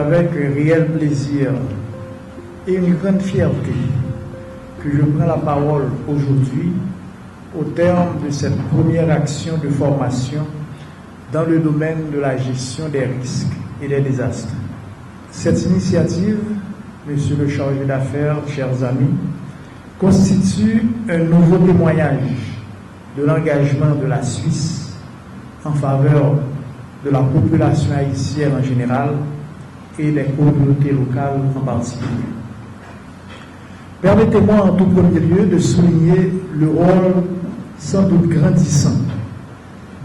avec un réel plaisir et une grande fierté que je prends la parole aujourd'hui au terme de cette première action de formation dans le domaine de la gestion des risques et des désastres. Cette initiative, Monsieur le chargé d'affaires, chers amis, constitue un nouveau témoignage de l'engagement de la Suisse en faveur de la population haïtienne en général et des communautés locales en particulier. Permettez-moi en tout premier lieu de souligner le rôle sans doute grandissant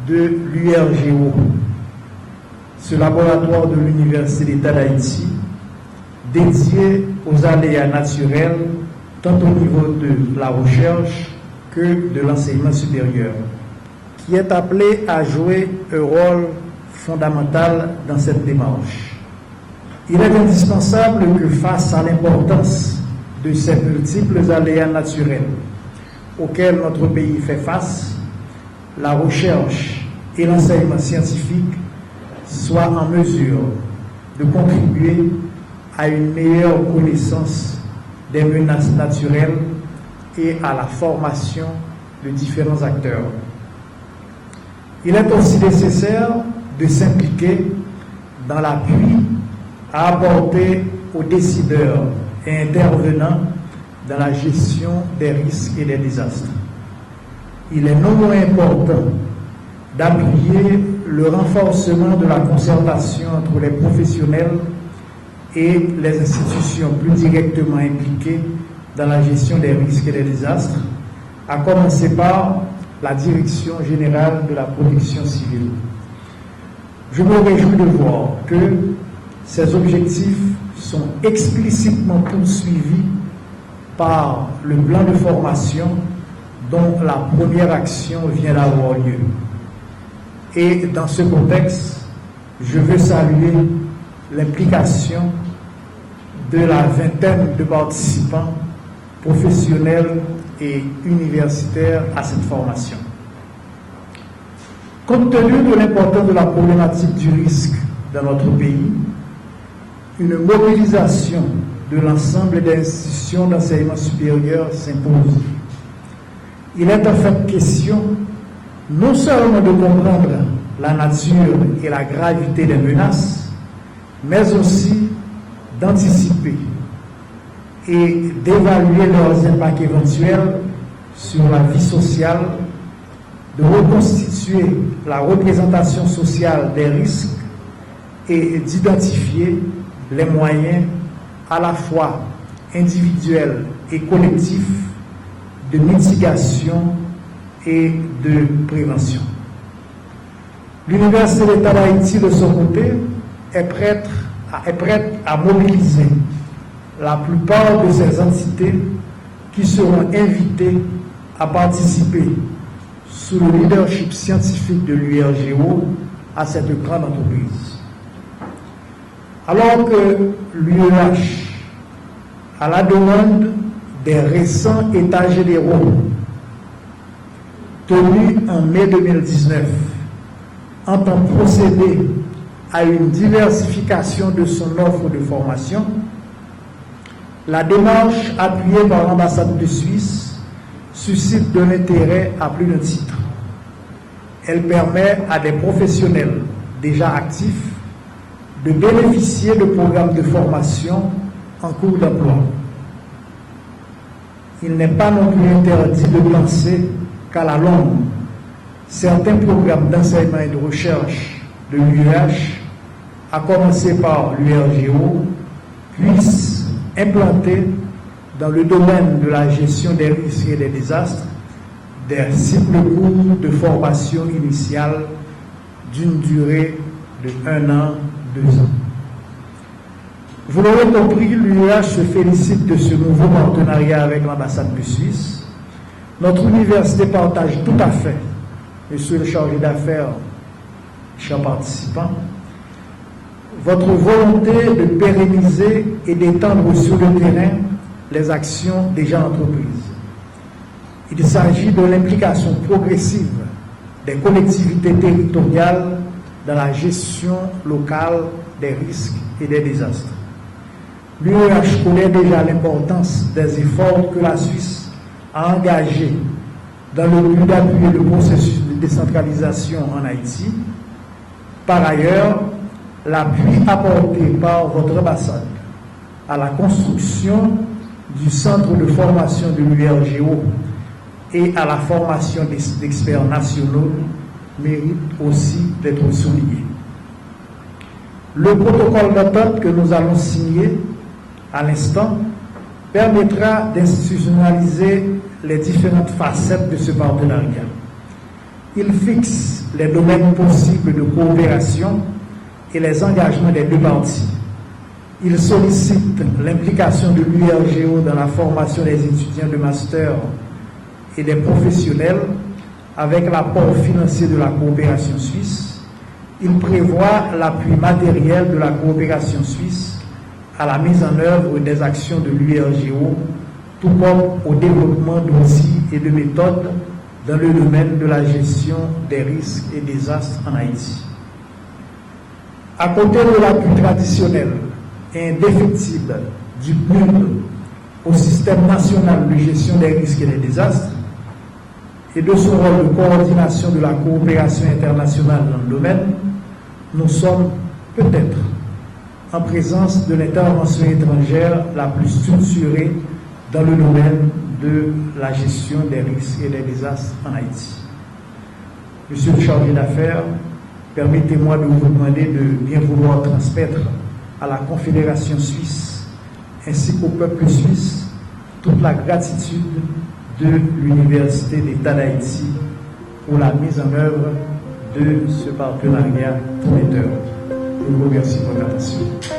de l'URGO, ce laboratoire de l'Université d'État d'Haïti, dédié aux aléas naturels, tant au niveau de la recherche que de l'enseignement supérieur, qui est appelé à jouer un rôle fondamental dans cette démarche. Il est indispensable que face à l'importance de ces multiples aléas naturels auxquels notre pays fait face, la recherche et l'enseignement scientifique soient en mesure de contribuer à une meilleure connaissance des menaces naturelles et à la formation de différents acteurs. Il est aussi nécessaire de s'impliquer dans l'appui à apporter aux décideurs et intervenants dans la gestion des risques et des désastres. Il est non moins important d'appuyer le renforcement de la concertation entre les professionnels et les institutions plus directement impliquées dans la gestion des risques et des désastres, à commencer par la Direction générale de la protection civile. Je me réjouis de voir que ces objectifs sont explicitement poursuivis par le plan de formation dont la première action vient d'avoir lieu. Et dans ce contexte, je veux saluer l'implication de la vingtaine de participants professionnels et universitaires à cette formation. Compte tenu de l'importance de la problématique du risque dans notre pays, une mobilisation de l'ensemble des institutions d'enseignement supérieur s'impose. Il est en fait question non seulement de comprendre la nature et la gravité des menaces, mais aussi d'anticiper et d'évaluer leurs impacts éventuels sur la vie sociale, de reconstituer la représentation sociale des risques et d'identifier les moyens à la fois individuels et collectifs de mitigation et de prévention. L'Université d'État d'Haïti, de son côté, est prête à mobiliser la plupart de ces entités qui seront invitées à participer sous le leadership scientifique de l'URGO à cette grande entreprise. Alors que l'UEH, à la demande des récents états généraux tenus en mai 2019, entend procéder à une diversification de son offre de formation, la démarche appuyée par l'ambassade de Suisse suscite de l'intérêt à plus d'un titre. Elle permet à des professionnels déjà actifs de bénéficier de programmes de formation en cours d'emploi. Il n'est pas non plus interdit de penser qu'à la longue, certains programmes d'enseignement et de recherche de l'UEH, à commencer par l'URGO, puissent implanter dans le domaine de la gestion des risques et des désastres des cycles courts de formation initiale d'une durée de 1 an, 2 ans. Vous l'aurez compris, l'UEH se félicite de ce nouveau partenariat avec l'ambassade de Suisse. Notre université partage tout à fait, Monsieur le chargé d'affaires, chers participants, votre volonté de pérenniser et d'étendre sur le terrain les actions déjà entreprises. Il s'agit de l'implication progressive des collectivités territoriales dans la gestion locale des risques et des désastres. L'UEH connaît déjà l'importance des efforts que la Suisse a engagés dans le but d'appuyer le processus de décentralisation en Haïti. Par ailleurs, l'appui apporté par votre ambassade à la construction du centre de formation de l'URGO et à la formation d'experts nationaux mérite aussi d'être souligné. Le protocole d'entente que nous allons signer à l'instant permettra d'institutionnaliser les différentes facettes de ce partenariat. Il fixe les domaines possibles de coopération et les engagements des deux parties. Il sollicite l'implication de l'URGO dans la formation des étudiants de master et des professionnels avec l'apport financier de la coopération suisse. Il prévoit l'appui matériel de la coopération suisse à la mise en œuvre des actions de l'URGO, tout comme au développement d'outils et de méthodes dans le domaine de la gestion des risques et désastres en Haïti. À côté de l'appui traditionnel et indéfectible du PNUD au système national de gestion des risques et des désastres et de son rôle de coordination de la coopération internationale dans le domaine, nous sommes peut-être en présence de l'intervention étrangère la plus structurée dans le domaine de la gestion des risques et des désastres en Haïti. Monsieur le chargé d'affaires, permettez-moi de vous demander de bien vouloir transmettre à la Confédération suisse ainsi qu'au peuple suisse toute la gratitude de l'Université d'État d'Haïti pour la mise en œuvre de ce partenariat prometteur. Je vous remercie pour votre attention.